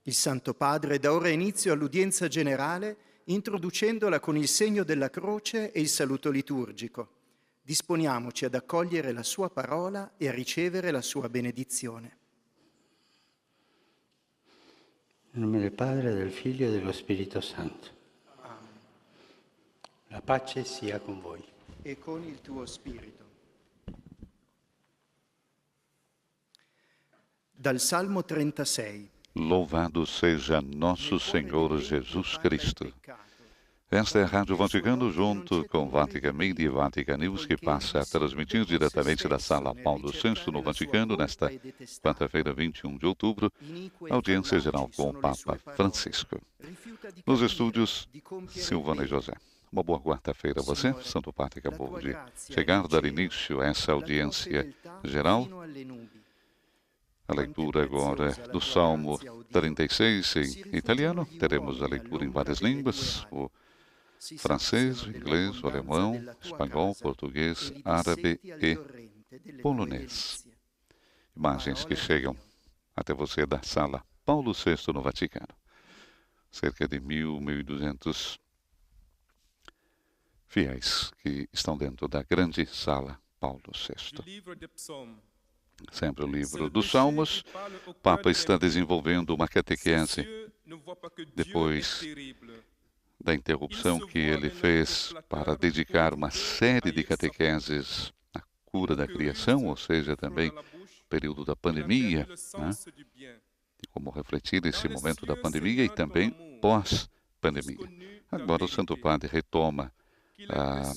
Il Santo Padre dà ora inizio all'udienza generale, introducendola con il segno della croce e il saluto liturgico. Disponiamoci ad accogliere la sua parola e a ricevere la sua benedizione. Nel nome del Padre, del Figlio e dello Spirito Santo. Amen. La pace sia con voi. E con il tuo spirito. Dal Salmo 36. Louvado seja nosso Senhor Jesus Cristo. Esta é a Rádio Vaticano, junto com Vatican Media e Vatican News, que passa a transmitir diretamente da Sala Paulo VI no Vaticano, nesta quarta-feira, 21 de outubro, audiência geral com o Papa Francisco. Nos estúdios, Silvana e José. Uma boa quarta-feira a você. Santo Padre acabou de chegar, dar início a essa audiência geral. A leitura agora do Salmo 36 em italiano. Teremos a leitura em várias línguas, o francês, o inglês, o alemão, espanhol, português, árabe e polonês. Imagens que chegam até você da Sala Paulo VI no Vaticano. Cerca de 1.200 fiéis que estão dentro da grande Sala Paulo VI. Sempre o livro dos Salmos. O Papa está desenvolvendo uma catequese depois da interrupção que ele fez para dedicar uma série de catequeses à cura da criação, ou seja, também o período da pandemia, né? E como refletir esse momento da pandemia e também pós-pandemia. Agora o Santo Padre retoma a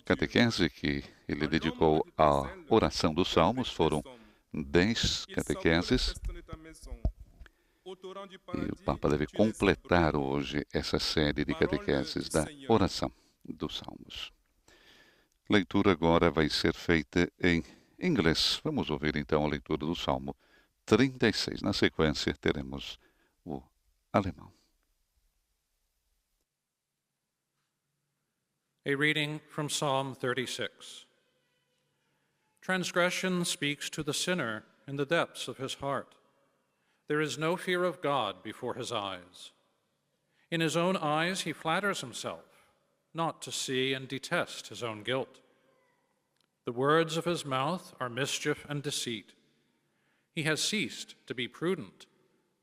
catequese que ele dedicou à oração dos Salmos. Foram 10 catequeses. E o Papa deve completar hoje essa série de catequeses da oração dos Salmos. Leitura agora vai ser feita em inglês. Vamos ouvir então a leitura do Salmo 36. Na sequência teremos o alemão. A reading from Psalm 36. Transgression speaks to the sinner in the depths of his heart. There is no fear of God before his eyes. In his own eyes he flatters himself, not to see and detest his own guilt. The words of his mouth are mischief and deceit. He has ceased to be prudent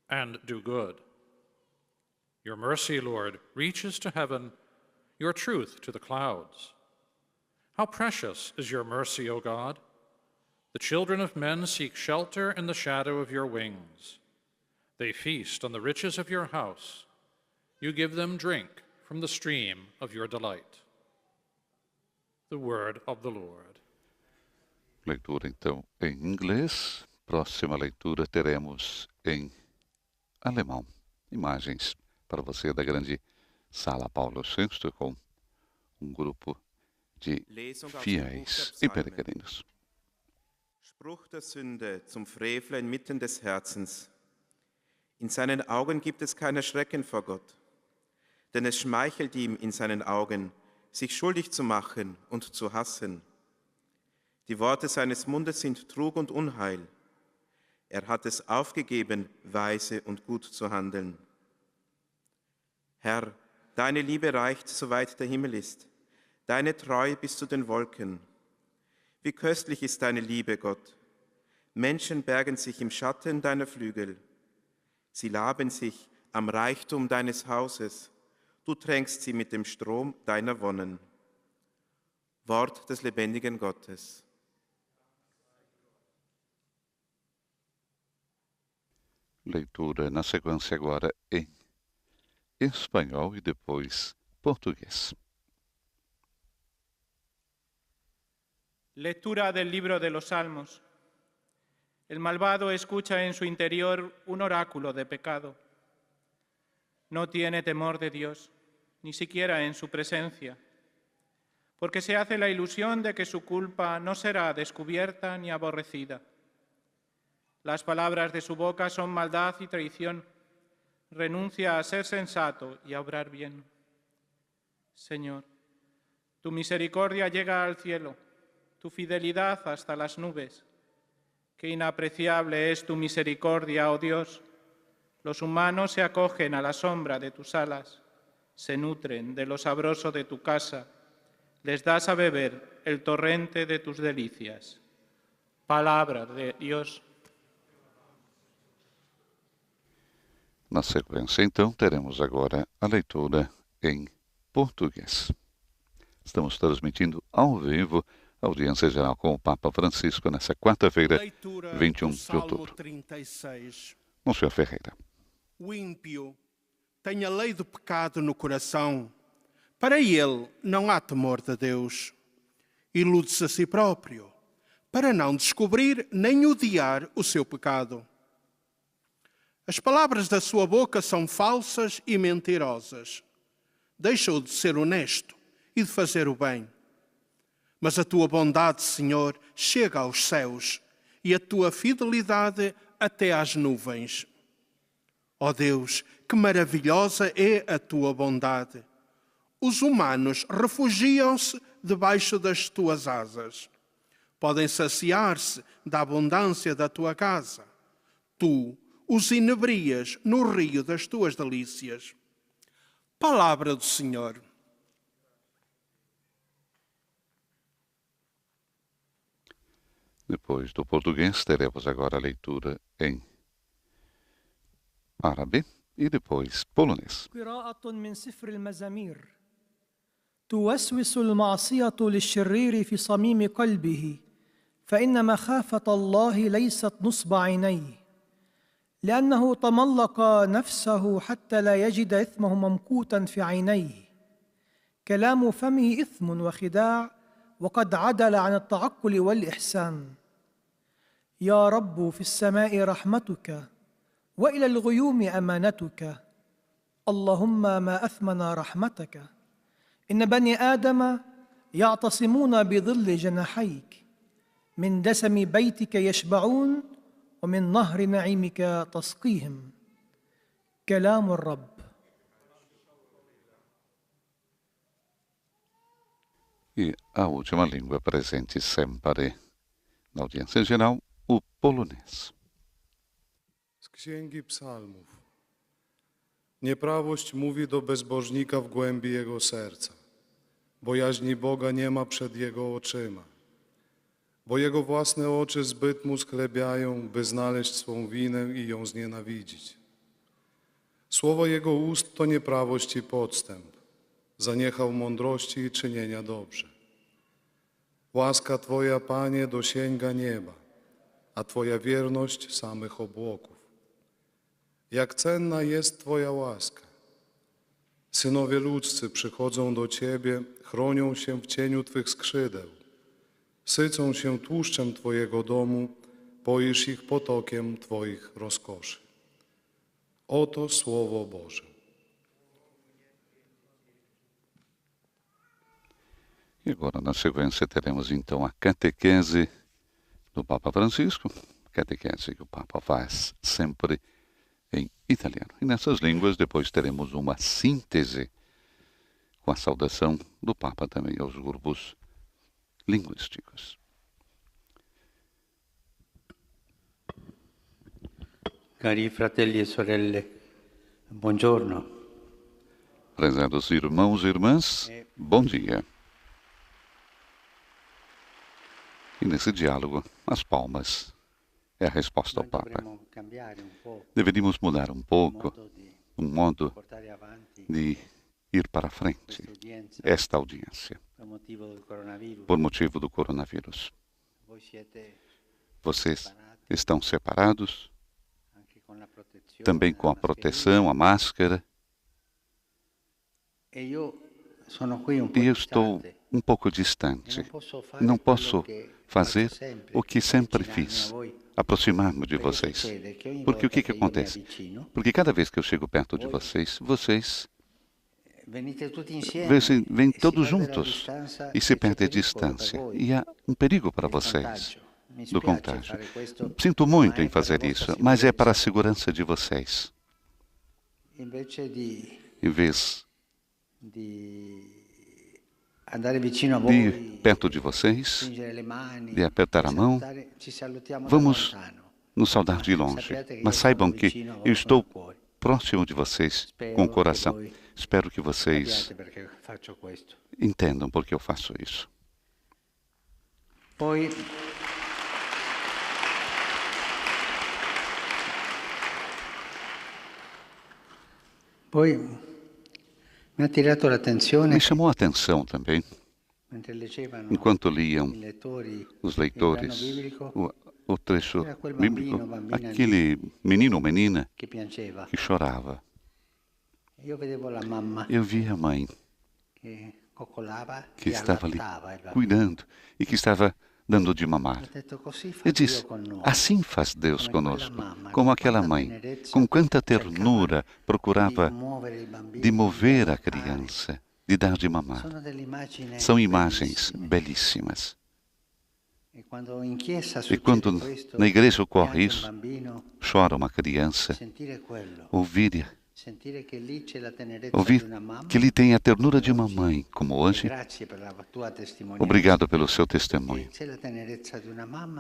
and do good. Your mercy, Lord, reaches to heaven, your truth to the clouds. How precious is your mercy, O God! The children of men seek shelter in the shadow of your wings. They feast on the riches of your house. You give them drink from the stream of your delight. The word of the Lord. Leitura então em inglês. Próxima leitura teremos em alemão. Imagens para você da grande Sala Paulo VI com grupo de fiéis e peregrinos. Spruch der Sünde zum Frevler inmitten des Herzens. In seinen Augen gibt es kein Erschrecken vor Gott, denn es schmeichelt ihm in seinen Augen, sich schuldig zu machen und zu hassen. Die Worte seines Mundes sind Trug und Unheil. Er hat es aufgegeben, weise und gut zu handeln. Herr, deine Liebe reicht, soweit der Himmel ist, deine Treue bis zu den Wolken. Wie köstlich ist deine Liebe, Gott. Menschen bergen sich im Schatten deiner Flügel. Sie laben sich am Reichtum deines Hauses. Du tränkst sie mit dem Strom deiner Wonnen. Wort des lebendigen Gottes. Leitura na sequência agora em espanhol e depois português. Lectura del libro de los Salmos. El malvado escucha en su interior un oráculo de pecado. No tiene temor de Dios, ni siquiera en su presencia, porque se hace la ilusión de que su culpa no será descubierta ni aborrecida. Las palabras de su boca son maldad y traición. Renuncia a ser sensato y a obrar bien. Señor, tu misericordia llega al cielo, tu fidelidad hasta las nubes. Qué inapreciable es tu misericordia, oh Dios. Los humanos se acogen a la sombra de tus alas, se nutren de lo sabroso de tu casa, les das a beber el torrente de tus delicias. Palabra de Deus. Na sequência, então, teremos agora a leitura em português. Estamos transmitindo ao vivo a audiência geral com o Papa Francisco nessa quarta-feira, 21 de outubro. 36. Monsenhor Ferreira. O ímpio tem a lei do pecado no coração. Para ele não há temor de Deus. Ilude-se a si próprio, para não descobrir nem odiar o seu pecado. As palavras da sua boca são falsas e mentirosas. Deixou de ser honesto e de fazer o bem. Mas a tua bondade, Senhor, chega aos céus e a tua fidelidade até às nuvens. Ó Deus, que maravilhosa é a tua bondade! Os humanos refugiam-se debaixo das tuas asas. Podem saciar-se da abundância da tua casa. Tu os inebrias no rio das tuas delícias. Palavra do Senhor. Depois do português, teremos agora a leitura em árabe e depois polonês. قراءة من سفر المزامير. توسوس المعصية للشرير في صميم قلبه، فإن مخافة الله ليست نصب عينيه، لأنه تملق نفسه حتى لا يجد إثمه ممقوتا في عينيه. كلام فمه إثم وخداع، وقد عدل عن التعقل والإحسان. يا رب في السماء رحمتك، وإلى الغيوم أمانتك. اللهم ما أثمن رحمتك. إن بني آدم يعتصمون بظل جناحيك، من دسم بيتك يشبعون، ومن نهر نعيمك تسقيهم. كلام الرب. E a última língua presente sempre na audiência geral, o polonês. Z Księgi Psalmów. Nieprawość mówi do bezbożnika w głębi jego serca. Bojaźni Boga nie ma przed jego oczyma. Bo jego własne oczy zbyt mu schlebiają, by znaleźć swą winę i ją znienawidzić. Słowo jego ust to nieprawość i podstęp. Zaniechał mądrości i czynienia dobrze. Łaska Twoja, Panie, dosięga nieba, a Twoja wierność samych obłoków. Jak cenna jest Twoja łaska. Synowie ludzcy przychodzą do Ciebie, chronią się w cieniu Twych skrzydeł. Sycą się tłuszczem Twojego domu, poisz ich potokiem Twoich rozkoszy. Oto Słowo Boże. E agora, na sequência, teremos então a catequese do Papa Francisco, catequese que o Papa faz sempre em italiano. E nessas línguas, depois teremos uma síntese com a saudação do Papa também aos grupos linguísticos. Cari fratelli e sorelle, buongiorno. Prezados irmãos e irmãs, bom dia. E nesse diálogo, as palmas é a resposta ao Papa. Deveríamos mudar um pouco o modo de ir para frente esta audiência por motivo do coronavírus. Vocês estão separados, também com a proteção, a máscara. E eu estou um pouco distante. Não posso fazer o que sempre fiz, aproximar-me de vocês. Porque o que acontece? Porque cada vez que eu chego perto de vocês, vocês vêm todos juntos e se perde a distância. E há um perigo para vocês do contágio. Sinto muito em fazer isso, mas é para a segurança de vocês. Em vez de ir perto de vocês, de apertar a mão, vamos nos saudar de longe. Mas saibam que eu estou próximo de vocês com o coração. Espero que vocês entendam por que eu faço isso. Me chamou a atenção também, enquanto liam os leitores o trecho bíblico, aquele menino ou menina que chorava. Eu vi a mãe que estava ali cuidando e que estava dando de mamar. Eu disse, assim faz Deus conosco, como aquela mãe, com quanta ternura procurava de mover a criança, de dar de mamar. São imagens belíssimas. E quando na igreja ocorre isso, chora uma criança, ouvir que lhe tem a ternura de uma mãe, como hoje. Obrigado pelo seu testemunho.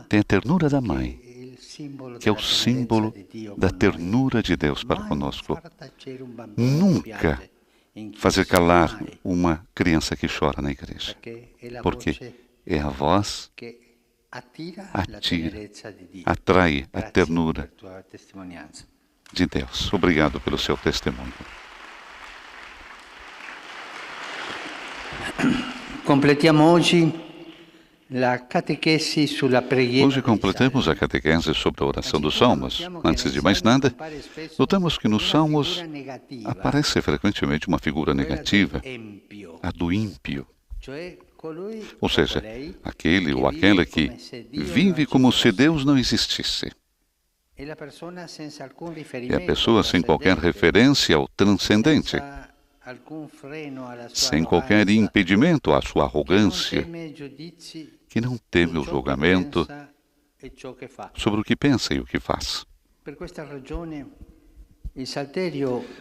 Tem a ternura da mãe, que é o símbolo da ternura de Deus para conosco. Nunca fazer calar uma criança que chora na igreja, porque é a voz atrai a ternura de Deus. Obrigado pelo seu testemunho. Hoje completamos a catequese sobre a oração dos Salmos. Antes de mais nada, notamos que nos Salmos aparece frequentemente uma figura negativa, a do ímpio. Ou seja, aquele ou aquela que vive como se Deus não existisse. E a pessoa sem qualquer referência ao transcendente, sem qualquer impedimento à sua arrogância, que não teme o julgamento sobre o que pensa e o que faz.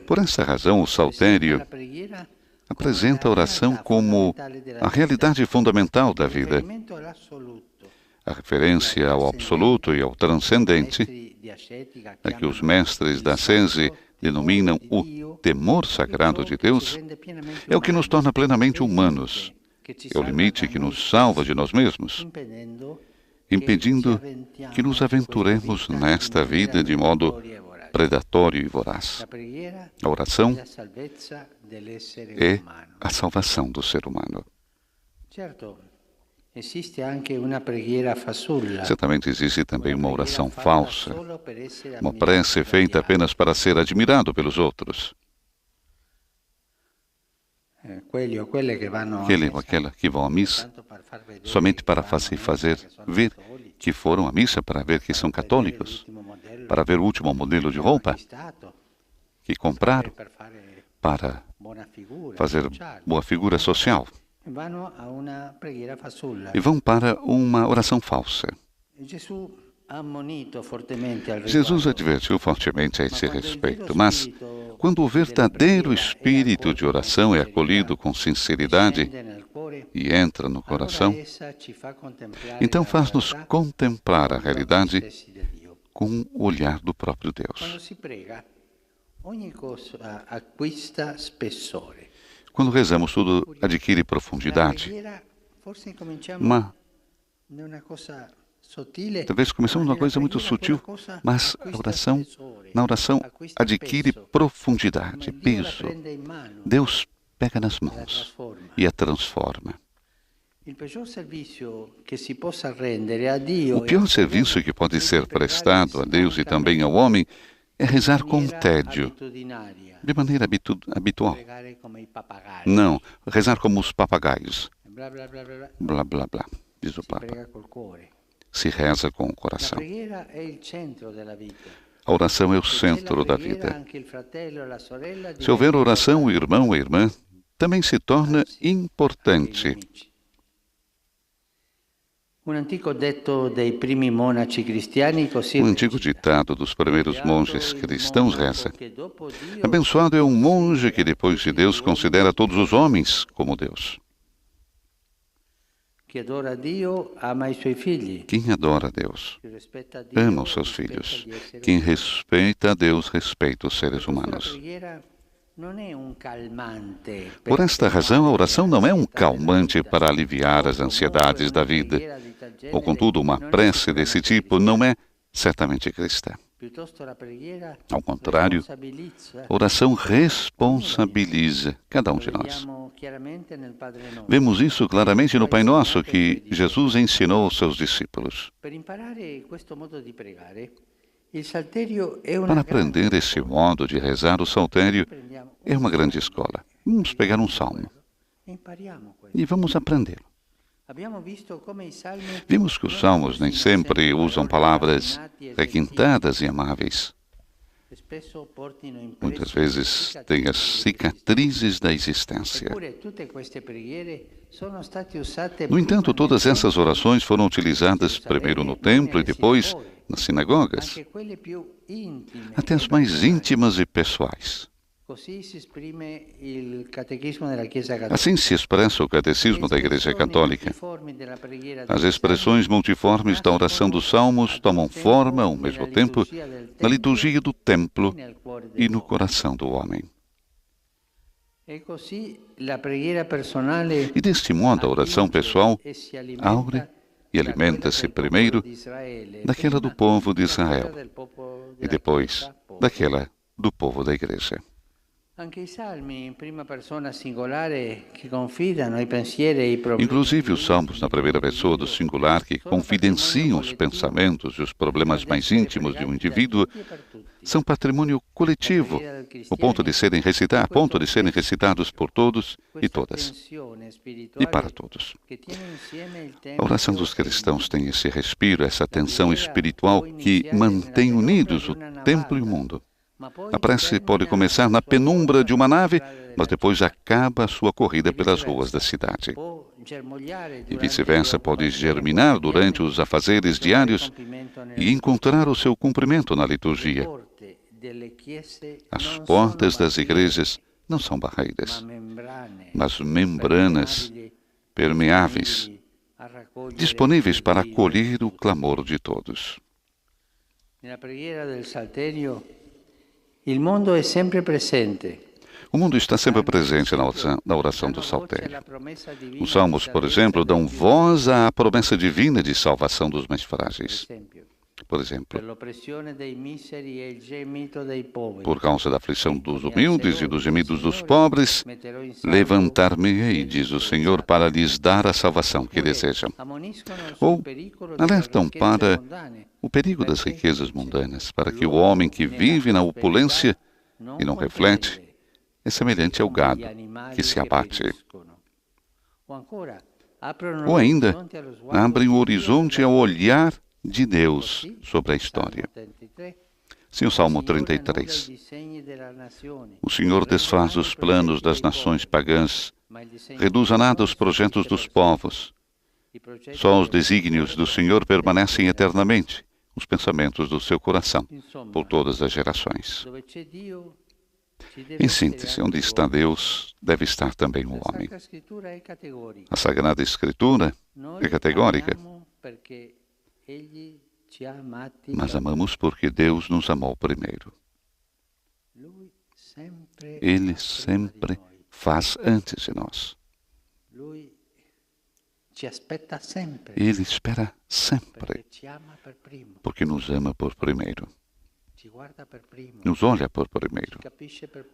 Por essa razão, o Saltério apresenta a oração como a realidade fundamental da vida, a referência ao absoluto e ao transcendente, a que os mestres da Ascese denominam o temor sagrado de Deus, é o que nos torna plenamente humanos. É o limite que nos salva de nós mesmos, impedindo que nos aventuremos nesta vida de modo predatório e voraz. A oração é a salvação do ser humano. Certamente existe também uma oração falsa, uma prece feita apenas para ser admirado pelos outros. Aquele ou aquela que vão à missa somente para fazer ver que foram à missa, para ver que são católicos, para ver o último modelo de roupa que compraram, para fazer boa figura social. E vão para uma oração falsa. Jesus advertiu fortemente a esse respeito, mas quando o verdadeiro espírito de oração é acolhido com sinceridade e entra no coração, então faz-nos contemplar a realidade com o olhar do próprio Deus. Quando rezamos, tudo adquire profundidade. Talvez começamos numa coisa muito sutil, mas na oração adquire profundidade, peso. Deus pega nas mãos e a transforma. O pior serviço que pode ser prestado a Deus e também ao homem é rezar com tédio, de maneira habitual. Não, rezar como os papagaios. Blá, blá, blá, diz o Papa. Se reza com o coração. A oração é o centro da vida. Se houver oração, o irmão ou a irmã também se torna importante. Um antigo ditado dos primeiros monges cristãos reza: abençoado é um monge que depois de Deus considera todos os homens como Deus. Quem adora a Deus ama os seus filhos. Quem respeita a Deus respeita os seres humanos. Por esta razão, a oração não é um calmante para aliviar as ansiedades da vida. Ou, contudo, uma prece desse tipo não é certamente cristã. Ao contrário, a oração responsabiliza cada um de nós. Vemos isso claramente no Pai Nosso que Jesus ensinou aos seus discípulos. Para aprender esse modo de rezar, o saltério é uma grande escola. Vamos pegar um salmo e vamos aprendê-lo. Vimos que os salmos nem sempre usam palavras requintadas e amáveis. Muitas vezes têm as cicatrizes da existência. No entanto, todas essas orações foram utilizadas primeiro no templo e depois nas sinagogas, até as mais íntimas e pessoais. Assim se expressa o Catecismo da Igreja Católica. As expressões multiformes da oração dos Salmos tomam forma, ao mesmo tempo, na liturgia do templo e no coração do homem. E deste modo, a oração pessoal aure e alimenta-se primeiro daquela do povo de Israel e depois daquela do povo da Igreja. Inclusive os salmos na primeira pessoa do singular que confidenciam os pensamentos e os problemas mais íntimos de um indivíduo são patrimônio coletivo, a ponto de serem recitados por todos e todas, e para todos. A oração dos cristãos tem esse respiro, essa tensão espiritual que mantém unidos o templo e o mundo. A prece pode começar na penumbra de uma nave, mas depois acaba a sua corrida pelas ruas da cidade. E vice-versa, pode germinar durante os afazeres diários e encontrar o seu cumprimento na liturgia. As portas das igrejas não são barreiras, mas membranas permeáveis, disponíveis para acolher o clamor de todos. O mundo está sempre presente na oração do saltério. Os salmos, por exemplo, dão voz à promessa divina de salvação dos mais frágeis. Por exemplo, por causa da aflição dos humildes e dos gemidos dos pobres, levantar-me-ei, diz o Senhor, para lhes dar a salvação que desejam. Ou alertam para o perigo das riquezas mundanas, para que o homem que vive na opulência e não reflete é semelhante ao gado que se abate. Ou ainda, abrem o horizonte ao olhar de Deus sobre a história. Sim, o Salmo 33. O Senhor desfaz os planos das nações pagãs, reduz a nada os projetos dos povos. Só os desígnios do Senhor permanecem eternamente, os pensamentos do seu coração, por todas as gerações. Em síntese, onde está Deus, deve estar também o homem. A Sagrada Escritura é categórica. Mas amamos porque Deus nos amou primeiro. Ele sempre faz antes de nós. Ele espera sempre, porque nos ama por primeiro. Nos olha por primeiro.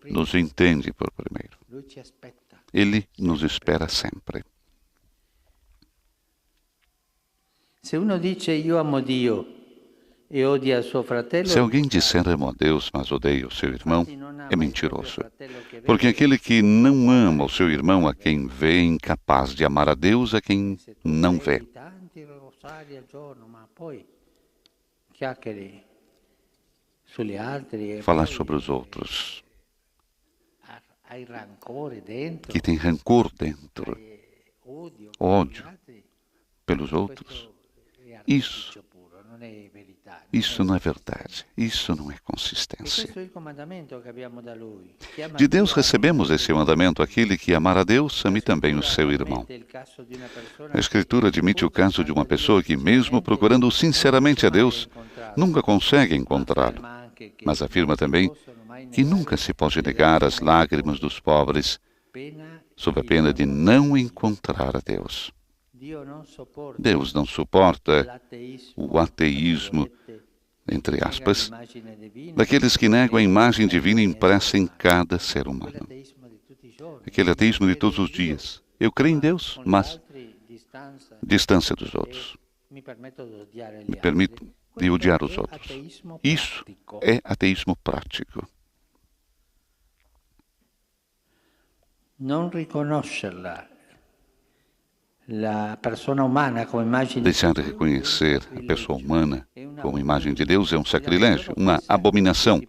Nos entende por primeiro. Ele nos espera sempre. Se alguém disser amo a Deus, mas odeia o seu irmão, é mentiroso. Porque aquele que não ama o seu irmão a quem vê é incapaz de amar a Deus a quem não vê. Falar sobre os outros, que tem rancor dentro, ódio pelos outros, isso Isso não é verdade, isso não é consistência. De Deus recebemos esse mandamento: aquele que amar a Deus, ame também o seu irmão. A Escritura admite o caso de uma pessoa que, mesmo procurando sinceramente a Deus, nunca consegue encontrá-lo, mas afirma também que nunca se pode negar as lágrimas dos pobres, sob a pena de não encontrar a Deus. Deus não suporta o ateísmo, entre aspas, daqueles que negam a imagem divina impressa em cada ser humano. Aquele ateísmo de todos os dias. Eu creio em Deus, mas distância dos outros. Me permito de odiar os outros. Isso é ateísmo prático. Não reconhecerla. Deixar de reconhecer a pessoa humana como imagem de Deus é um sacrilégio, uma abominação.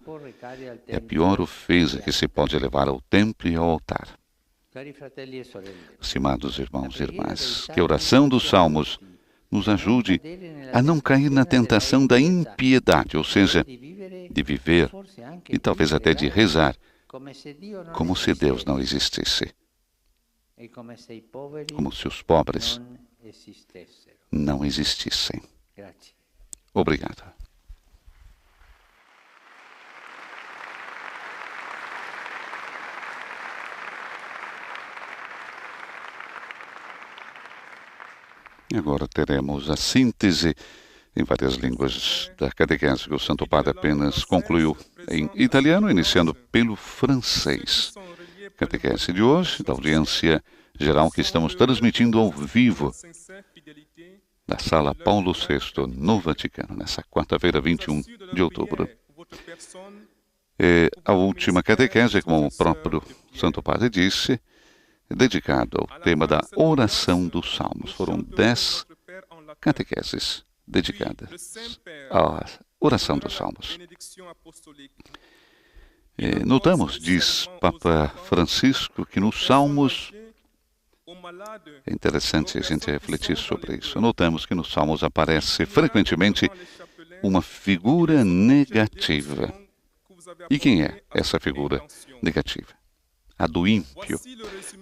É a pior ofensa que se pode levar ao templo e ao altar. Estimados irmãos e irmãs, que a oração dos Salmos nos ajude a não cair na tentação da impiedade, ou seja, de viver e talvez até de rezar como se Deus não existisse. Como se os pobres não existissem. Obrigado. E agora teremos a síntese em várias línguas da catequese que o Santo Padre apenas concluiu em italiano, iniciando pelo francês. Catequese de hoje, da audiência geral que estamos transmitindo ao vivo da Sala Paulo VI, no Vaticano, nessa quarta-feira, 21 de outubro. A última catequese, como o próprio Santo Padre disse, é dedicada ao tema da oração dos Salmos. Foram 10 catequeses dedicadas à oração dos Salmos. Notamos, diz Papa Francisco, que nos Salmos, é interessante a gente refletir sobre isso, notamos que nos Salmos aparece frequentemente uma figura negativa. E quem é essa figura negativa? A do ímpio,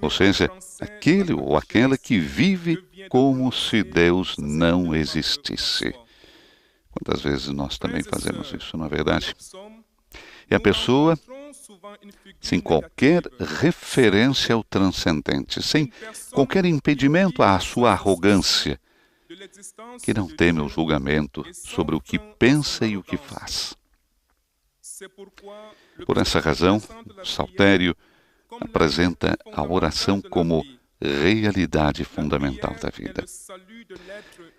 ou seja, aquele ou aquela que vive como se Deus não existisse. Quantas vezes nós também fazemos isso, não é verdade? E a pessoa, sem qualquer referência ao transcendente, sem qualquer impedimento à sua arrogância, que não teme o julgamento sobre o que pensa e o que faz. Por essa razão, o Saltério apresenta a oração como realidade fundamental da vida.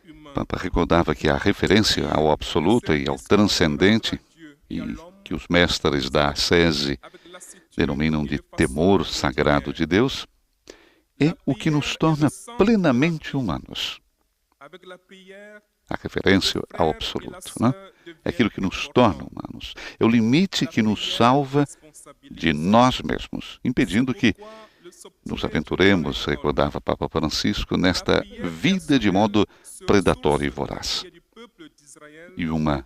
O Papa recordava que a referência ao absoluto e ao transcendente, e que os mestres da ascese denominam de temor sagrado de Deus, é o que nos torna plenamente humanos. A referência ao absoluto, né? É aquilo que nos torna humanos. É o limite que nos salva de nós mesmos, impedindo que nos aventuremos, recordava Papa Francisco, nesta vida de modo predatório e voraz. E uma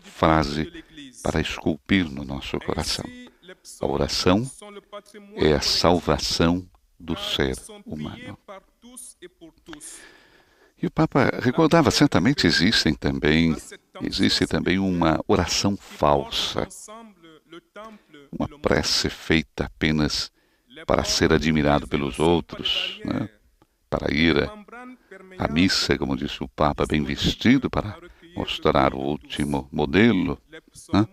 frase para esculpir no nosso coração: a oração é a salvação do ser humano. E o Papa recordava, certamente existe também uma oração falsa, uma prece feita apenas para ser admirado pelos outros, né? Para ir à missa, como disse o Papa, bem vestido, para mostrar o último modelo, né?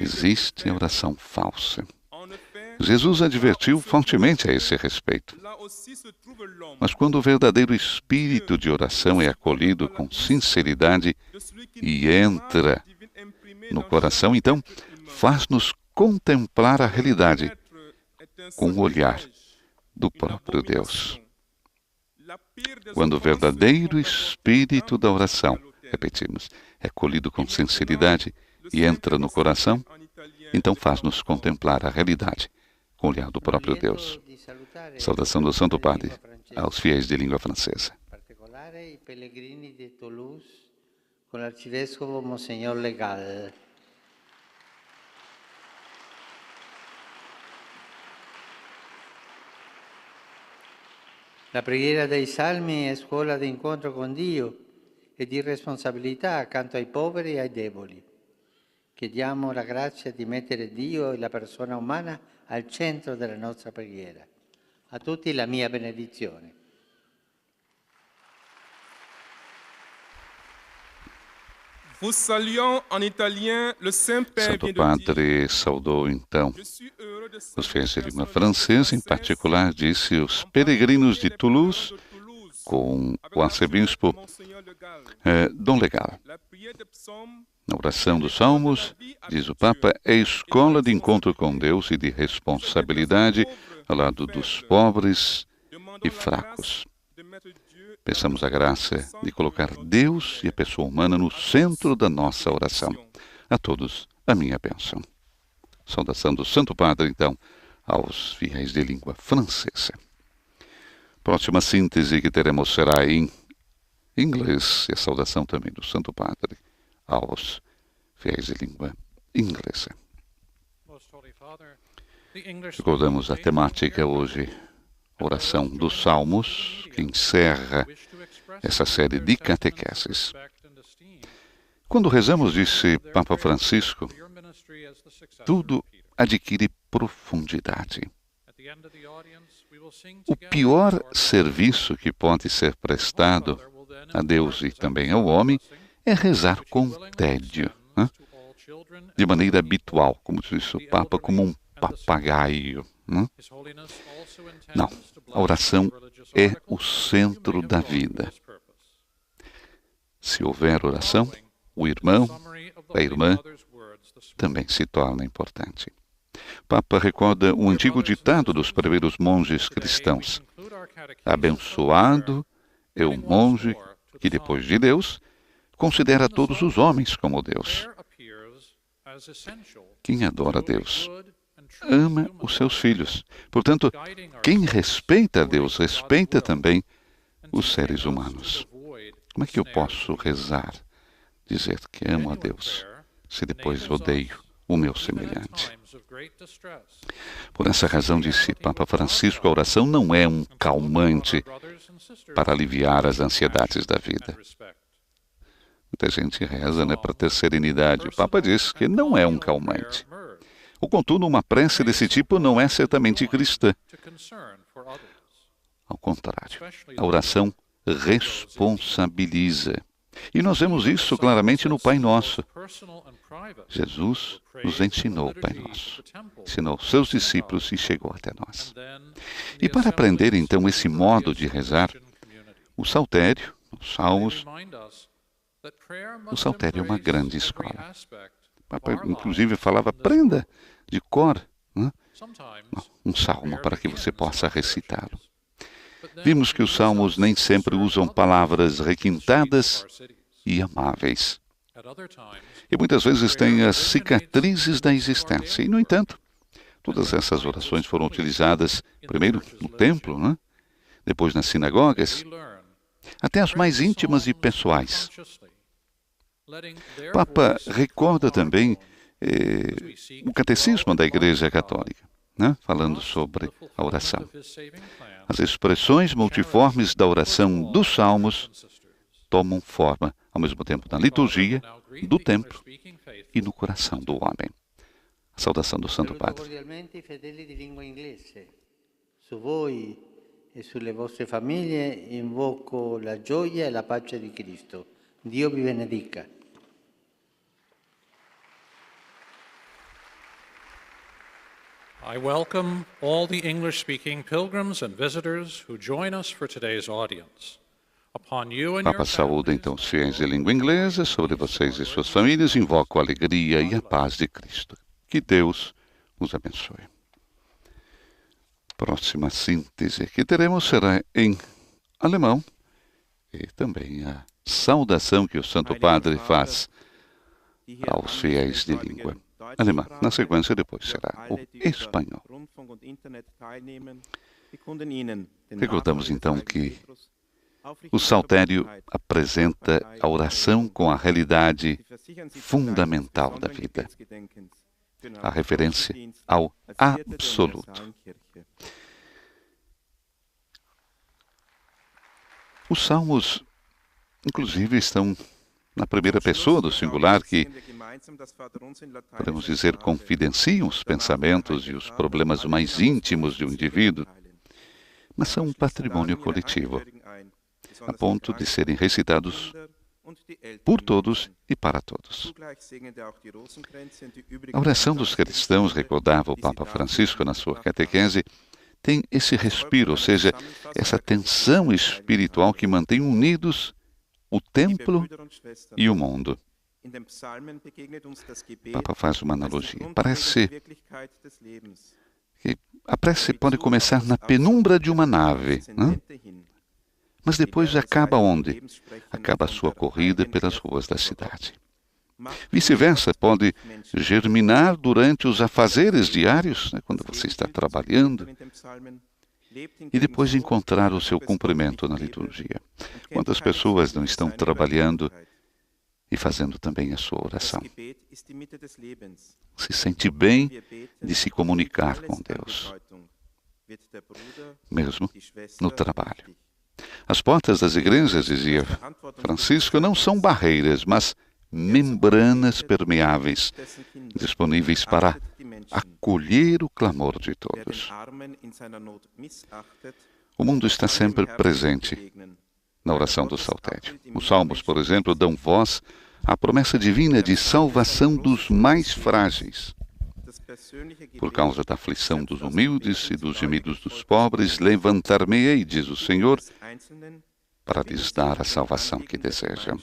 Existe a oração falsa. Jesus advertiu fortemente a esse respeito. Mas quando o verdadeiro espírito de oração é acolhido com sinceridade e entra no coração, então faz-nos contemplar a realidade com o olhar do próprio Deus. Quando o verdadeiro espírito da oração, repetimos, é acolhido com sinceridade e entra no coração, então faz-nos contemplar a realidade com o olhar do próprio Deus. Saudação do Santo Padre aos fiéis de língua francesa. Pellegrini de Toulouse con l'arcivescovo Monsignor Legal. La preghiera dei Salmi è scuola di incontro con Dio e di responsabilità accanto ai poveri e ai deboli. Chiediamo la grazia di mettere Dio e la persona umana al centro della nostra preghiera. A tutti la mia benedizione. Vous saluons en italien, le Saint-Père Santo vient de dire, Padre saudou então os fiéis de língua francesa, em particular disse os peregrinos de Toulouse, com o arcebispo Dom Legal. Na oração dos Salmos, diz o Papa, é escola de encontro com Deus e de responsabilidade ao lado dos pobres e fracos. Peçamos a graça de colocar Deus e a pessoa humana no centro da nossa oração. A todos, a minha bênção. Saudação do Santo Padre, então, aos fiéis de língua francesa. Próxima síntese que teremos será em inglês, e a saudação também do Santo Padre aos fiéis de língua inglesa. Recordamos a temática hoje, oração dos Salmos, que encerra essa série de catequeses. Quando rezamos, disse Papa Francisco, tudo adquire profundidade. O pior serviço que pode ser prestado a Deus e também ao homem é rezar com tédio, né? De maneira habitual, como disse o Papa, como um papagaio. Né? Não, a oração é o centro da vida. Se houver oração, o irmão, a irmã, também se torna importante. O Papa recorda um antigo ditado dos primeiros monges cristãos. Abençoado é o monge que, depois de Deus, considera todos os homens como Deus. Quem adora Deus ama os seus filhos. Portanto, quem respeita a Deus, respeita também os seres humanos. Como é que eu posso rezar, dizer que amo a Deus, se depois odeio o meu semelhante? Por essa razão, disse Papa Francisco, a oração não é um calmante para aliviar as ansiedades da vida. Muita gente reza, né, para ter serenidade. O Papa diz que não é um calmante. Ou, contudo, uma prece desse tipo não é certamente cristã. Ao contrário, a oração responsabiliza. E nós vemos isso claramente no Pai Nosso. Jesus nos ensinou o Pai Nosso, ensinou seus discípulos e chegou até nós. E para aprender, então, esse modo de rezar, o saltério, os salmos, o saltério é uma grande escola. O Papa, inclusive, falava, aprenda de cor, né, um salmo para que você possa recitá-lo. Vimos que os salmos nem sempre usam palavras requintadas e amáveis. E muitas vezes têm as cicatrizes da existência. E, no entanto, todas essas orações foram utilizadas primeiro no templo, né? Depois nas sinagogas, até as mais íntimas e pessoais. O Papa recorda também o catecismo da Igreja Católica, né? Falando sobre a oração. As expressões multiformes da oração dos Salmos tomam forma, ao mesmo tempo, na liturgia, do templo e no coração do homem. A saudação do Santo Padre. Su voi e sulle vostre famiglie invoco la gioia e la pace di Cristo. Dio vi benedica. I welcome all the English-speaking pilgrims and visitors who join us for today's audience. Upon you and Papa your saúda então os fiéis de língua inglesa, sobre vocês e suas famílias, invoco a alegria e a paz de Cristo. Que Deus os abençoe. Próxima síntese que teremos será em alemão e também a saudação que o Santo Padre faz aos fiéis de língua alemã. Na sequência, depois será o espanhol. Recordamos então que O saltério apresenta a oração com a realidade fundamental da vida, a referência ao absoluto. Os salmos, inclusive, estão na primeira pessoa do singular, que, podemos dizer, confidenciam os pensamentos e os problemas mais íntimos de um indivíduo, mas são um patrimônio coletivo, a ponto de serem recitados por todos e para todos. A oração dos cristãos, recordava o Papa Francisco na sua catequese, tem esse respiro, ou seja, essa tensão espiritual que mantém unidos o templo e o mundo. O Papa faz uma analogia. Parece que a prece pode começar na penumbra de uma nave, né? Mas depois acaba onde? Acaba a sua corrida pelas ruas da cidade. Vice-versa, pode germinar durante os afazeres diários, né, quando você está trabalhando, e depois encontrar o seu cumprimento na liturgia. Quantas pessoas não estão trabalhando e fazendo também a sua oração? Se sente bem de se comunicar com Deus, mesmo no trabalho. As portas das igrejas, dizia Francisco, não são barreiras, mas membranas permeáveis, disponíveis para acolher o clamor de todos. O mundo está sempre presente na oração do saltério. Os salmos, por exemplo, dão voz à promessa divina de salvação dos mais frágeis. Por causa da aflição dos humildes e dos gemidos dos pobres, levantar-me-ei, diz o Senhor, para lhes dar a salvação que desejam.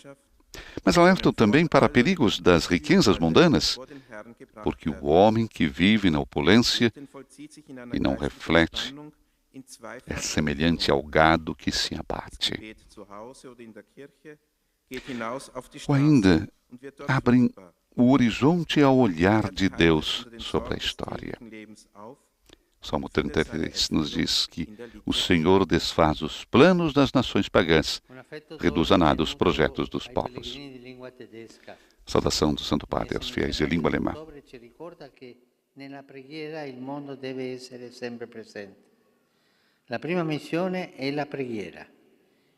Mas alertam também para perigos das riquezas mundanas, porque o homem que vive na opulência e não reflete é semelhante ao gado que se abate. Ou ainda abrem o horizonte ao olhar de Deus sobre a história. Salmo 33 nos diz que o Senhor desfaz os planos das nações pagãs, reduz a nada os projetos dos povos. Saudação do Santo Padre aos fiéis de língua alemã. La prima missione è la preghiera.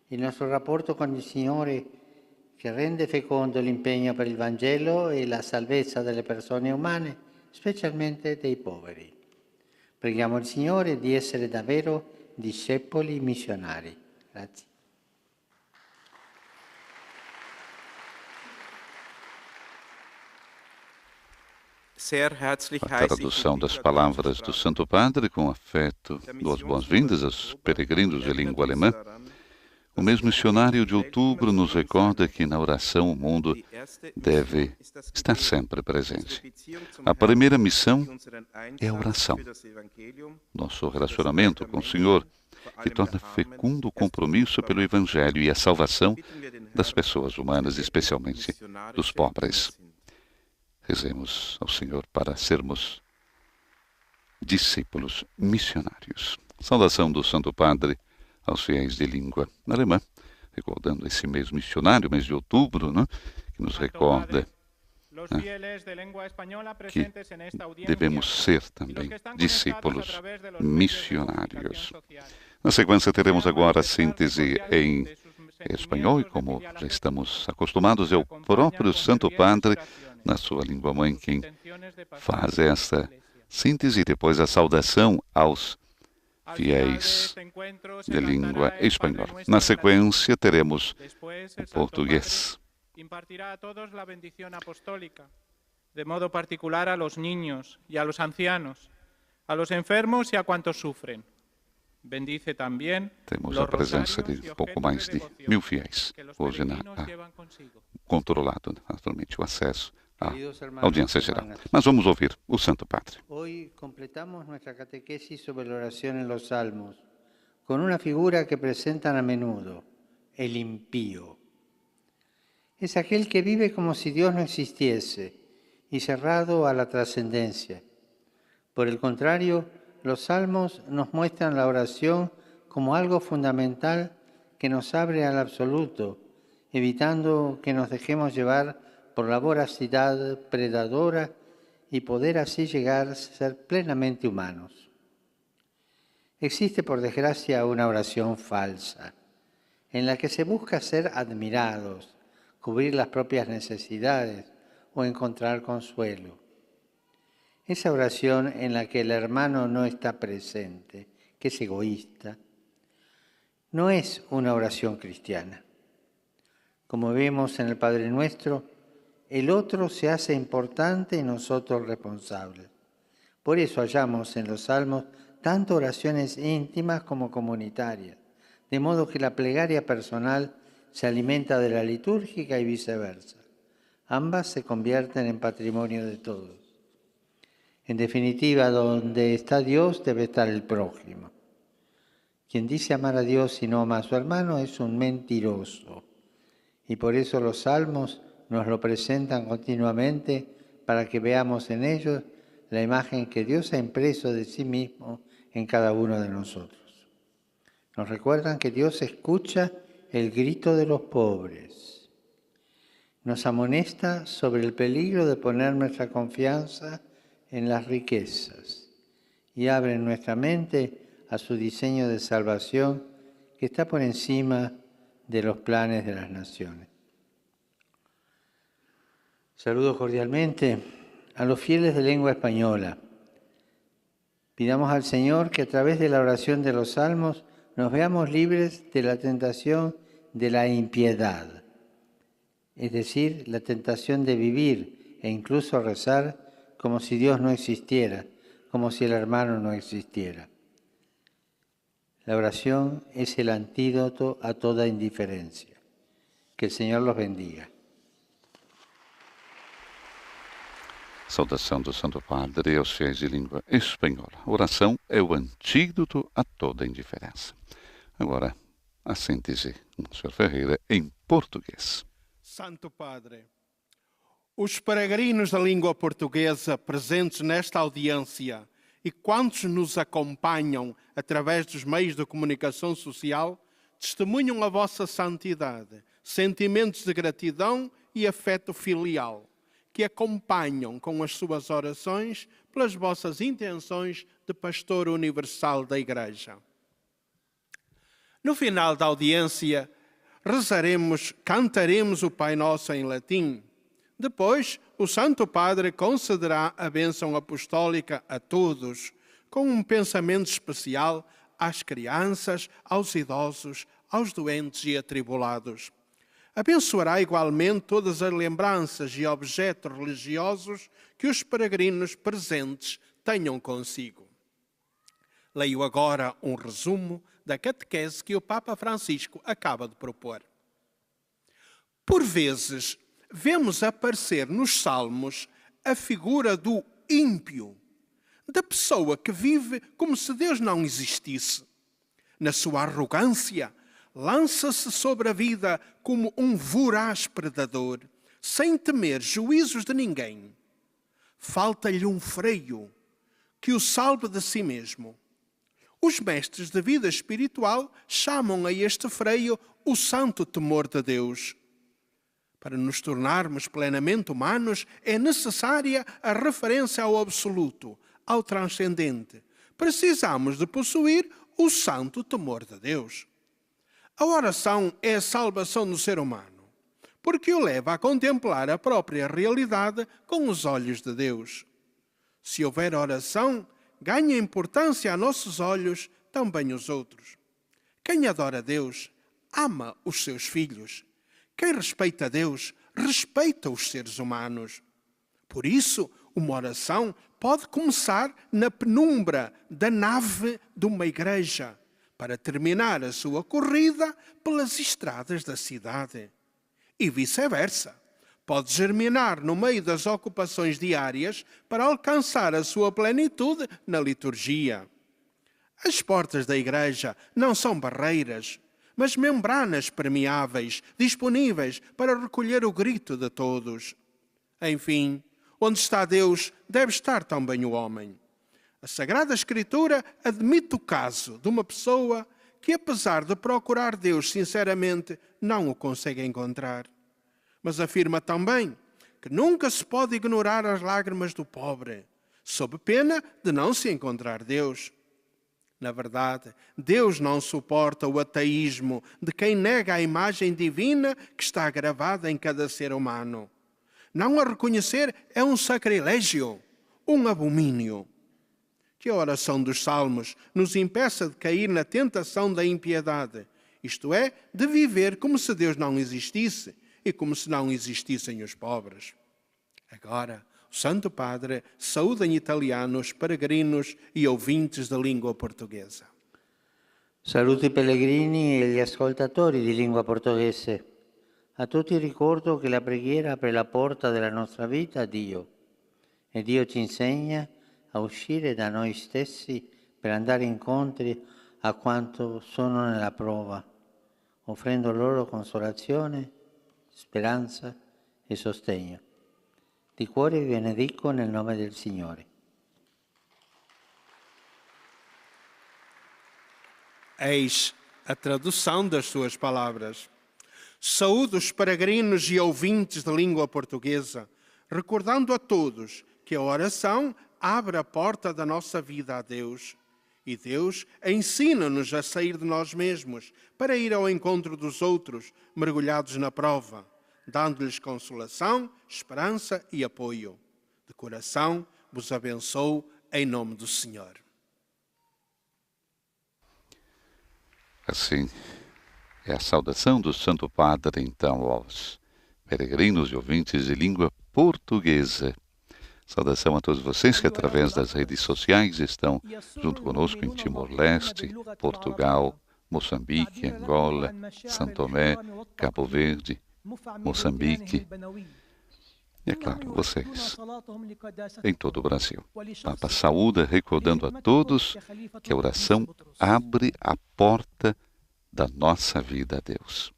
Il nostro rapporto con il Signore che rende fecondo l'impegno per il Vangelo e la salvezza delle persone umane, specialmente dei poveri. Preghiamo il Signore di essere davvero discepoli missionari. Grazie. A tradução das palavras do Santo Padre, com afeto, duas boas-vindas aos peregrinos de língua alemã. O mês missionário de outubro nos recorda que na oração o mundo deve estar sempre presente. A primeira missão é a oração. Nosso relacionamento com o Senhor, que torna fecundo o compromisso pelo Evangelho e a salvação das pessoas humanas, especialmente dos pobres. Rezemos ao Senhor para sermos discípulos missionários. Saudação do Santo Padre aos fiéis de língua alemã, recordando esse mês missionário, mês de outubro, né, que nos recorda que devemos ser também discípulos missionários. Na sequência, teremos agora a síntese em espanhol, e como já estamos acostumados, é o próprio Santo Padre, na sua língua mãe, quem faz essa síntese e depois a saudação aos fiéis de língua espanhola. Na sequência, teremos o português. Impartirá a todos la bendición apostólica, de modo particular a los niños y a los ancianos, a los enfermos y a cuantos sufren. Bendice também temos a presença de pouco mais de 1000 fiéis hoje controlado, naturalmente, o acesso à audiência geral. Mas vamos ouvir o Santo Padre. Hoy completamos nuestra catequesis sobre la oración en los Salmos con una figura que presentan a menudo, el impío. Es aquel que vive como si Dios no existiese y cerrado a la trascendencia. Por el contrario, los salmos nos muestran la oración como algo fundamental que nos abre al absoluto, evitando que nos dejemos llevar por la voracidad predadora y poder así llegar a ser plenamente humanos. Existe, por desgracia, una oración falsa, en la que se busca ser admirados, cubrir las propias necesidades o encontrar consuelo. Esa oración en la que el hermano no está presente, que es egoísta, no es una oración cristiana. Como vemos en el Padre Nuestro, el otro se hace importante y nosotros responsables. Por eso hallamos en los Salmos tanto oraciones íntimas como comunitarias, de modo que la plegaria personal se alimenta de la litúrgica y viceversa. Ambas se convierten en patrimonio de todos. En definitiva, donde está Dios debe estar el prójimo. Quien dice amar a Dios y no ama a su hermano es un mentiroso. Y por eso los salmos nos lo presentan continuamente para que veamos en ellos la imagen que Dios ha impreso de sí mismo en cada uno de nosotros. Nos recuerdan que Dios escucha el grito de los pobres. Nos amonesta sobre el peligro de poner nuestra confianza en las riquezas y abre nuestra mente a su diseño de salvación que está por encima de los planes de las naciones. Saludo cordialmente a los fieles de lengua española. Pidamos al Señor que a través de la oración de los salmos nos veamos libres de la tentación de la impiedad, es decir, la tentación de vivir e incluso rezar como si Dios no existiera, como si el hermano no existiera. La oración es el antídoto a toda indiferencia. Que el Señor los bendiga. Saudação do Santo Padre aos fiéis de língua espanhola. Oração é o antídoto a toda indiferença. Agora, a síntese com o Sr. Ferreira em português. Santo Padre, os peregrinos da língua portuguesa presentes nesta audiência e quantos nos acompanham através dos meios de comunicação social testemunham a vossa santidade, sentimentos de gratidão e afeto filial, que acompanham com as suas orações pelas vossas intenções de pastor universal da Igreja. No final da audiência, cantaremos o Pai Nosso em latim. Depois, o Santo Padre concederá a bênção apostólica a todos, com um pensamento especial às crianças, aos idosos, aos doentes e atribulados. Abençoará igualmente todas as lembranças e objetos religiosos que os peregrinos presentes tenham consigo. Leio agora um resumo da catequese que o Papa Francisco acaba de propor. Por vezes, vemos aparecer nos Salmos a figura do ímpio, da pessoa que vive como se Deus não existisse. Na sua arrogância, lança-se sobre a vida como um voraz predador, sem temer juízos de ninguém. Falta-lhe um freio que o salve de si mesmo. Os mestres da vida espiritual chamam a este freio o santo temor de Deus. Para nos tornarmos plenamente humanos, é necessária a referência ao absoluto, ao transcendente. Precisamos de possuir o santo temor de Deus. A oração é a salvação do ser humano, porque o leva a contemplar a própria realidade com os olhos de Deus. Se houver oração, ganha importância a nossos olhos também os outros. Quem adora a Deus, ama os seus filhos. Quem respeita a Deus, respeita os seres humanos. Por isso, uma oração pode começar na penumbra da nave de uma igreja, para terminar a sua corrida pelas estradas da cidade. E vice-versa. Pode germinar no meio das ocupações diárias para alcançar a sua plenitude na liturgia. As portas da igreja não são barreiras, mas membranas permeáveis, disponíveis para recolher o grito de todos. Enfim, onde está Deus, deve estar também o homem. A Sagrada Escritura admite o caso de uma pessoa que, apesar de procurar Deus sinceramente, não o consegue encontrar. Mas afirma também que nunca se pode ignorar as lágrimas do pobre, sob pena de não se encontrar Deus. Na verdade, Deus não suporta o ateísmo de quem nega a imagem divina que está gravada em cada ser humano. Não a reconhecer é um sacrilégio, um abomínio. Que a oração dos Salmos nos impeça de cair na tentação da impiedade, isto é, de viver como se Deus não existisse e como se não existissem os pobres. Agora, o Santo Padre saúda em italiano os peregrinos e ouvintes da língua portuguesa. Saluto i pellegrini e gli ascoltatori di lingua portoghese. A tutti ricordo che la preghiera apre la porta della nostra vita a Dio e Dio ci insegna a uscire da noi stessi per andare incontro a quanto sono nella prova, offrendo loro consolazione, speranza e sostegno. Di cuore vi benedico nel nome del Signore. Eis a tradução das suas palavras. Saúdo os peregrinos e ouvintes da língua portuguesa, recordando a todos que a oração abre a porta da nossa vida a Deus. E Deus ensina-nos a sair de nós mesmos para ir ao encontro dos outros, mergulhados na prova, dando-lhes consolação, esperança e apoio. De coração, vos abençoo em nome do Senhor. Assim, é a saudação do Santo Padre, então, aos peregrinos e ouvintes de língua portuguesa. Saudação a todos vocês que, através das redes sociais, estão junto conosco em Timor-Leste, Portugal, Moçambique, Angola, São Tomé, Cabo Verde, Moçambique e, é claro, vocês em todo o Brasil. Papa saúda, recordando a todos que a oração abre a porta da nossa vida a Deus.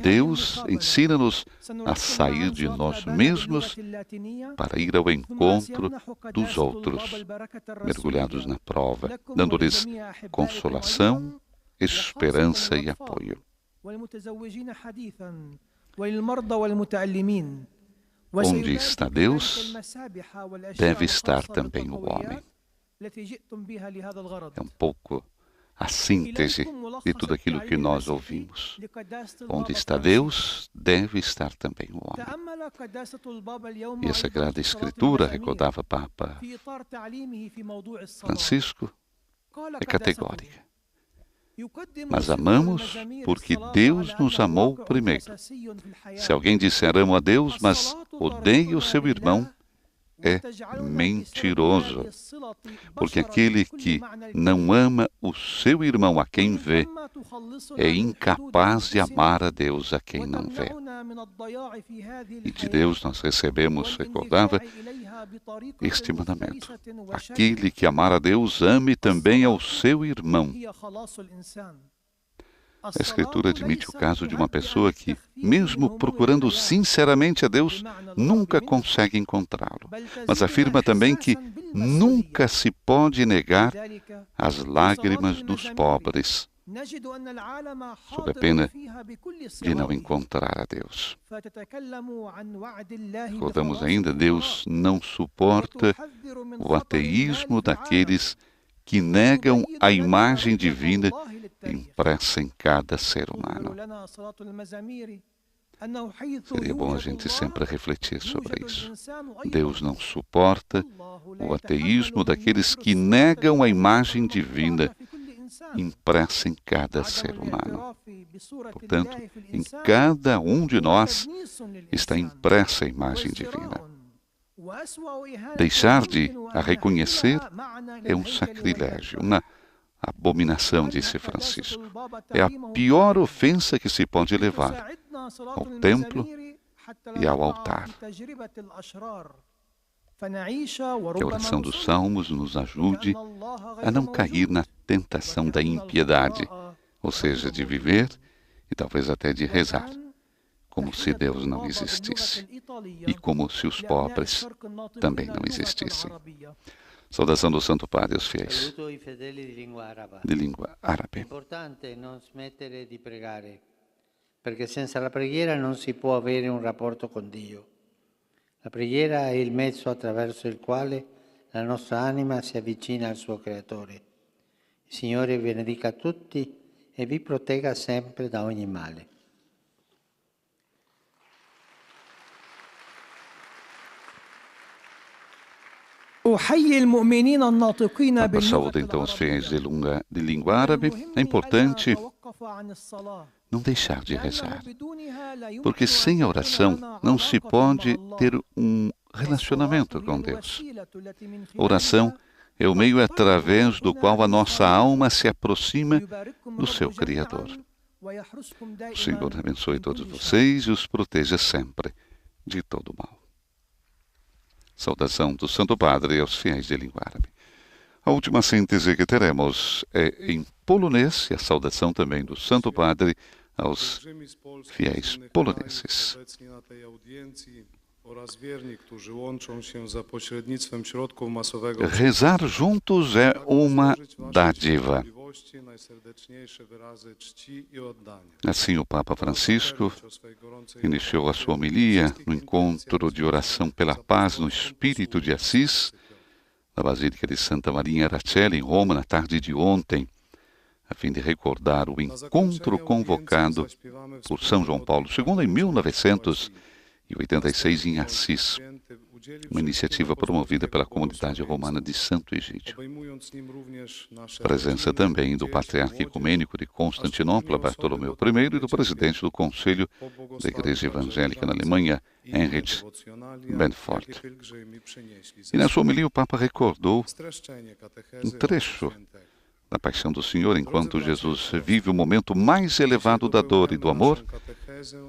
Deus ensina-nos a sair de nós mesmos para ir ao encontro dos outros, mergulhados na prova, dando-lhes consolação, esperança e apoio. Onde está Deus, deve estar também o homem. É um pouco a síntese de tudo aquilo que nós ouvimos. Onde está Deus, deve estar também o homem. E a Sagrada Escritura, recordava Papa Francisco, é categórica. Mas amamos porque Deus nos amou primeiro. Se alguém disser amo a Deus, mas odeia o seu irmão, é mentiroso, porque aquele que não ama o seu irmão a quem vê, é incapaz de amar a Deus a quem não vê. E de Deus nós recebemos, recordava, este mandamento. Aquele que amar a Deus, ame também ao seu irmão. A Escritura admite o caso de uma pessoa que, mesmo procurando sinceramente a Deus, nunca consegue encontrá-lo. Mas afirma também que nunca se pode negar as lágrimas dos pobres, sob a pena de não encontrar a Deus. Recordamos ainda, Deus não suporta o ateísmo daqueles que negam a imagem divina impressa em cada ser humano. Seria bom a gente sempre refletir sobre isso. Deus não suporta o ateísmo daqueles que negam a imagem divina impressa em cada ser humano. Portanto, em cada um de nós está impressa a imagem divina. Deixar de a reconhecer é um sacrilégio, uma abominação, disse Francisco. É a pior ofensa que se pode levar ao templo e ao altar. Que a oração dos Salmos nos ajude a não cair na tentação da impiedade, ou seja, de viver e talvez até de rezar, como se Deus não existisse e como se os pobres também não existissem. Saudação do Santo Padre aos fiéis Saluto i fedeli di lingua araba. de língua È árabe. importante non smettere di pregare, perché senza la preghiera non si può avere un rapporto con Dio. La preghiera è il mezzo attraverso il quale la nostra anima si avvicina al suo Creatore. Il Signore vi benedica tutti e vi protegga sempre da ogni male. Papa saúda então os fiéis de língua árabe. É importante não deixar de rezar, porque sem a oração não se pode ter um relacionamento com Deus. A oração é o meio através do qual a nossa alma se aproxima do seu Criador. O Senhor abençoe todos vocês e os proteja sempre de todo mal. Saudação do Santo Padre aos fiéis de língua árabe. A última síntese que teremos é em polonês e a saudação também do Santo Padre aos fiéis poloneses. Rezar juntos é uma dádiva. Assim, o Papa Francisco iniciou a sua homilia no encontro de oração pela paz no Espírito de Assis, na Basílica de Santa Maria Araceli, em Roma, na tarde de ontem, a fim de recordar o encontro convocado por São João Paulo II em 1986 em Assis, uma iniciativa promovida pela comunidade romana de Santo Egídio. Presença também do Patriarca Ecumênico de Constantinopla, Bartolomeu I, e do presidente do Conselho da Igreja Evangélica na Alemanha, Heinrich Benfort. E na sua homilia o Papa recordou um trecho da Paixão do Senhor, enquanto Jesus vive o momento mais elevado da dor e do amor.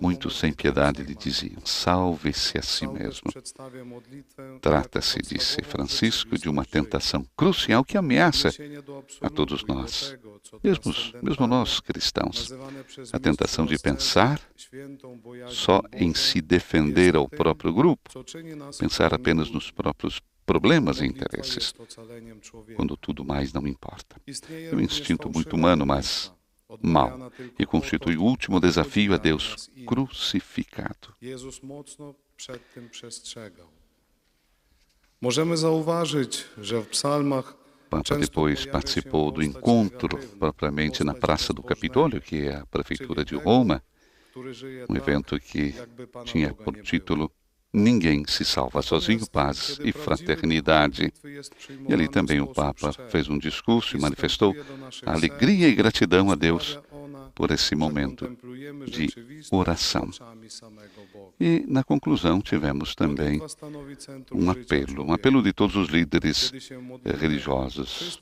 Muitos sem piedade lhe diziam: salve-se a si mesmo. Trata-se, disse Francisco, de uma tentação crucial que ameaça a todos nós, mesmo nós cristãos. A tentação de pensar só em se defender ao próprio grupo, pensar apenas nos próprios problemas e interesses, quando tudo mais não importa. É um instinto muito humano, mas mau, e constitui o último desafio a Deus crucificado. O Papa depois participou do encontro propriamente na Praça do Capitólio, que é a Prefeitura de Roma, um evento que tinha por título Ninguém se salva sozinho, paz e fraternidade. E ali também o Papa fez um discurso e manifestou a alegria e gratidão a Deus por esse momento de oração. E na conclusão tivemos também um apelo de todos os líderes religiosos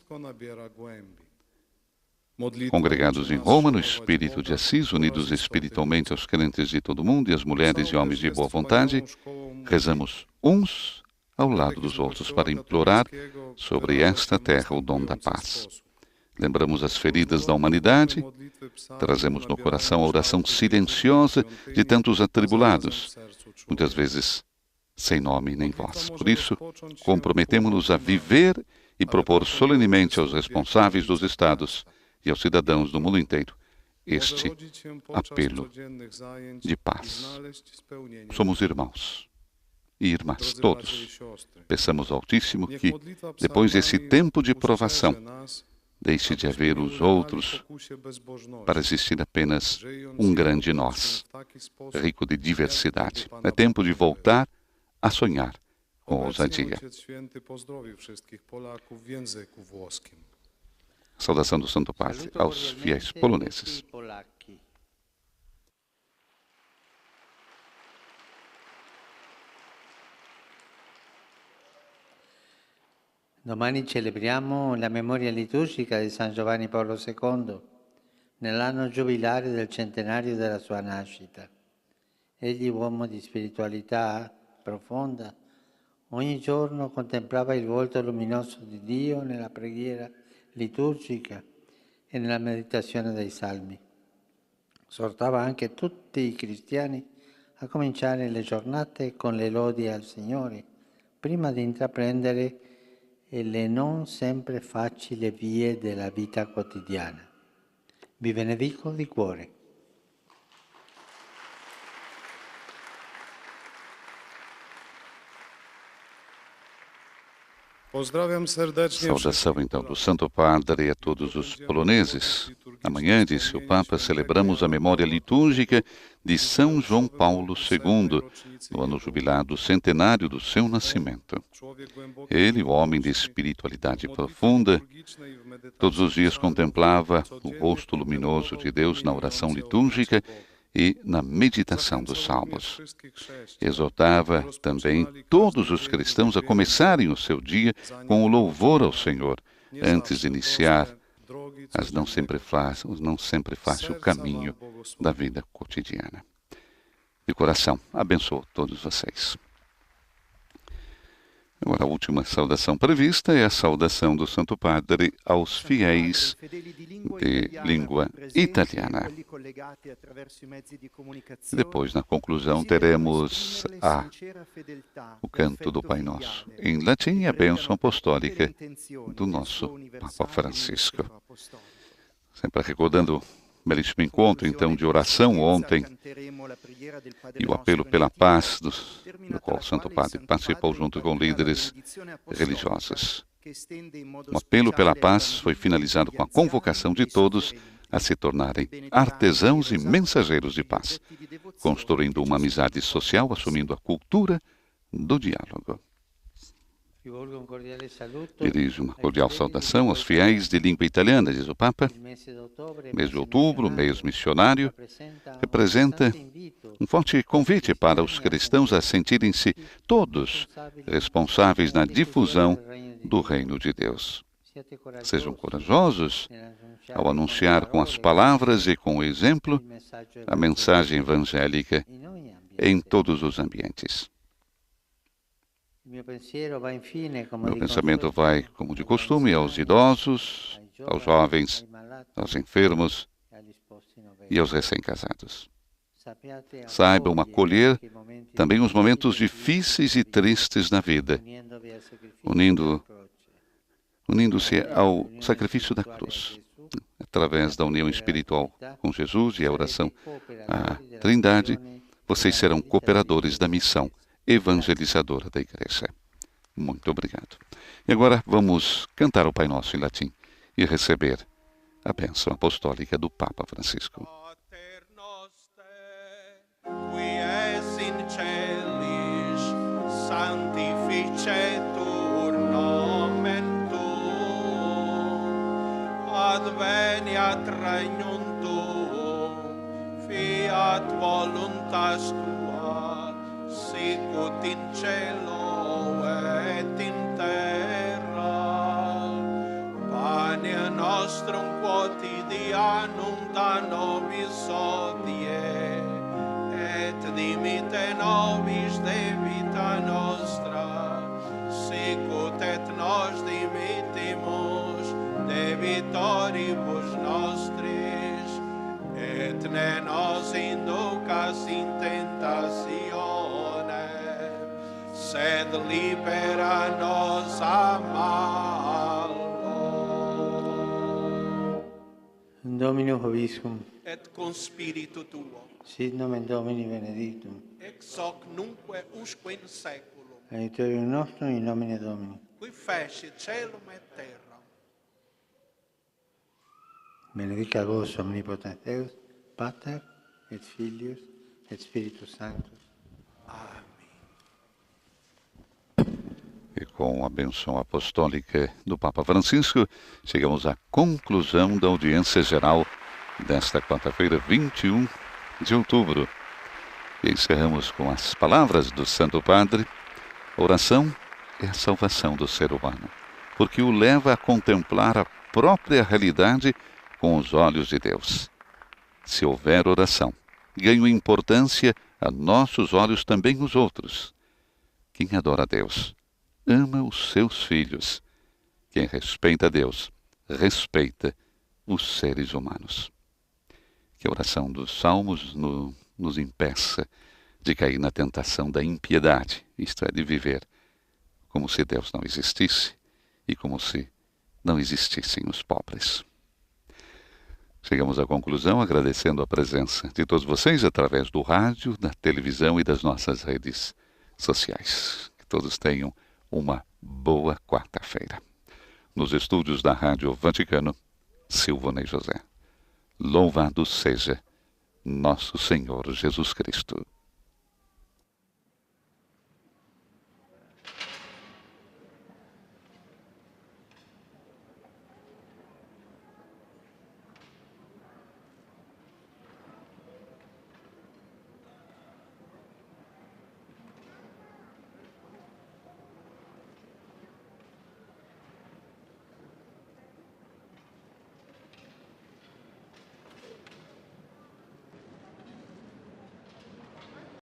congregados em Roma, no Espírito de Assis, unidos espiritualmente aos crentes de todo o mundo e as mulheres e homens de boa vontade, rezamos uns ao lado dos outros para implorar sobre esta terra o dom da paz. Lembramos as feridas da humanidade, trazemos no coração a oração silenciosa de tantos atribulados, muitas vezes sem nome nem voz. Por isso, comprometemo-nos a viver e propor solenemente aos responsáveis dos estados e aos cidadãos do mundo inteiro este apelo de paz. Somos irmãos e irmãs, todos. Peçamos ao Altíssimo que, depois desse tempo de provação, deixe de haver os outros para existir apenas um grande nós, rico de diversidade. É tempo de voltar a sonhar com ousadia. Saudação do Santo Padre aos fiéis poloneses. Domani celebriamo la memoria liturgica di San Giovanni Paolo II nell'anno giubilare del centenario della sua nascita. Egli, uomo di spiritualità profonda, ogni giorno contemplava il volto luminoso di Dio nella preghiera liturgica e nella meditazione dei salmi. Esortava anche tutti i cristiani a cominciare le giornate con le lodi al Signore, prima di intraprendere e le non sempre facili vie della vita quotidiana. Vi benedico di cuore. Saudação então do Santo Padre a todos os poloneses. Amanhã, disse o Papa, celebramos a memória litúrgica de São João Paulo II, no ano jubilado centenário do seu nascimento. Ele, o homem de espiritualidade profunda, todos os dias contemplava o rosto luminoso de Deus na oração litúrgica e na meditação dos salmos. Exortava também todos os cristãos a começarem o seu dia com o louvor ao Senhor, antes de iniciar o não sempre fácil caminho da vida cotidiana. De coração, abençoo todos vocês. Agora, a última saudação prevista é a saudação do Santo Padre aos fiéis de língua italiana. Depois, na conclusão, teremos o canto do Pai Nosso em latim e a bênção apostólica do nosso Papa Francisco. Sempre recordando o belíssimo encontro, então, de oração ontem e o apelo pela paz, do qual o Santo Padre participou junto com líderes religiosos. O apelo pela paz foi finalizado com a convocação de todos a se tornarem artesãos e mensageiros de paz, construindo uma amizade social, assumindo a cultura do diálogo. Dirijo uma cordial saudação aos fiéis de língua italiana, diz o Papa. Mês de outubro, mês missionário, representa um forte convite para os cristãos a sentirem-se todos responsáveis na difusão do reino de Deus. Sejam corajosos ao anunciar com as palavras e com o exemplo a mensagem evangélica em todos os ambientes. Meu pensamento vai, como de costume, aos idosos, aos jovens, aos enfermos e aos recém-casados. Saibam acolher também os momentos difíceis e tristes na vida, unindo-se ao sacrifício da cruz. Através da união espiritual com Jesus e a oração à Trindade, vocês serão cooperadores da missão evangelizadora da Igreja. Muito obrigado. E agora vamos cantar o Pai Nosso em latim e receber a bênção apostólica do Papa Francisco. Pater noster, qui es in celis, sanctificetur nomen tuum, adveniat regnum tuum, fiat voluntas tua, sicut in cielo et in terra. Pane nostrum quotidianum da nobis hodie, et dimitte nobis debita nostra, sicut et nos dimittimus debitoribus nostris, et ne nos inducas in tentatione, sed libera nos a malo. Dominus vobiscum, Et con spiritu tuo, sit nomen Domini benedictum, ex hoc nunque usque in saeculum, aiuterium nostrum in nomine Domini. qui feci celum et terra. Benedicat vos omnipotens Deus, Pater et Filius et Spiritus Sanctus. E com a bênção apostólica do Papa Francisco, chegamos à conclusão da audiência geral desta quarta-feira, 21 de outubro. E encerramos com as palavras do Santo Padre. A oração é a salvação do ser humano, porque o leva a contemplar a própria realidade com os olhos de Deus. Se houver oração, ganham importância a nossos olhos também os outros. Quem adora a Deus ama os seus filhos. Quem respeita a Deus, respeita os seres humanos. Que a oração dos Salmos nos impeça de cair na tentação da impiedade, isto é, de viver como se Deus não existisse e como se não existissem os pobres. Chegamos à conclusão agradecendo a presença de todos vocês através do rádio, da televisão e das nossas redes sociais. Que todos tenham uma boa quarta-feira. Nos estúdios da Rádio Vaticano, Silvonei José. Louvado seja nosso Senhor Jesus Cristo.